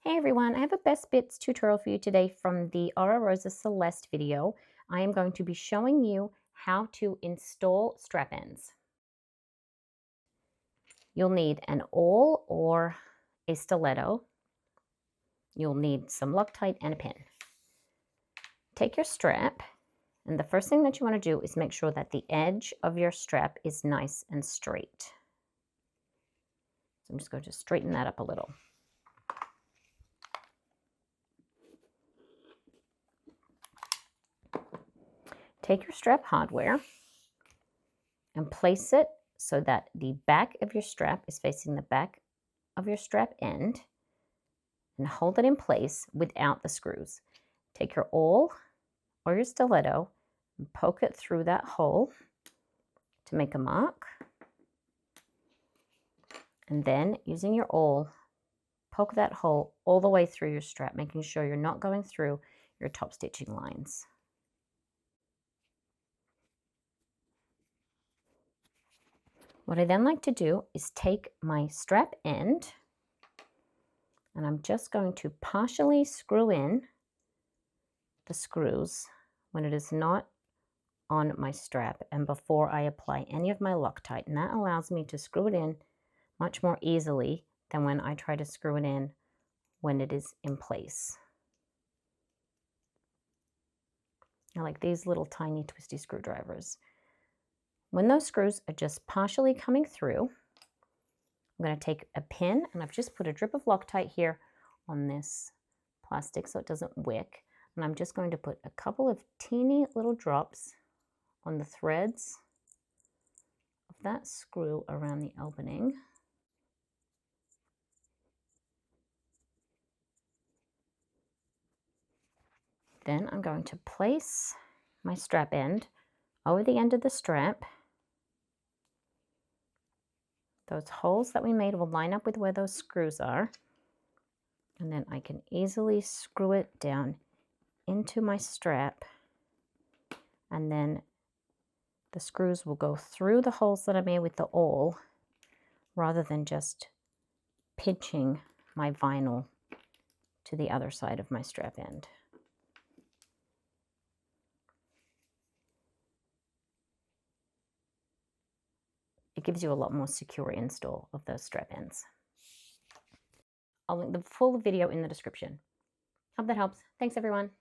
Hey everyone, I have a best bits tutorial for you today from the Aura Rosa Celeste video. I am going to be showing you how to install strap ends. You'll need an awl or a stiletto. You'll need some Loctite and a pin. Take your strap, and the first thing that you want to do is make sure that the edge of your strap is nice and straight. So I'm just going to straighten that up a little. Take your strap hardware and place it so that the back of your strap is facing the back of your strap end, and hold it in place without the screws. Take your awl or your stiletto and poke it through that hole to make a mark. And then using your awl, poke that hole all the way through your strap, making sure you're not going through your top stitching lines. What I then like to do is take my strap end, and I'm just going to partially screw in the screws when it is not on my strap and before I apply any of my Loctite, and that allows me to screw it in much more easily than when I try to screw it in when it is in place. I like these little tiny twisty screwdrivers. When those screws are just partially coming through, I'm going to take a pin, and I've just put a drip of Loctite here on this plastic so it doesn't wick, and I'm just going to put a couple of teeny little drops on the threads of that screw around the opening. Then I'm going to place my strap end over the end of the strap. Those holes that we made will line up with where those screws are, and then I can easily screw it down into my strap, and then the screws will go through the holes that I made with the awl rather than just pinching my vinyl to the other side of my strap end. It gives you a lot more secure install of those strap ends. I'll link the full video in the description. Hope that helps. Thanks everyone.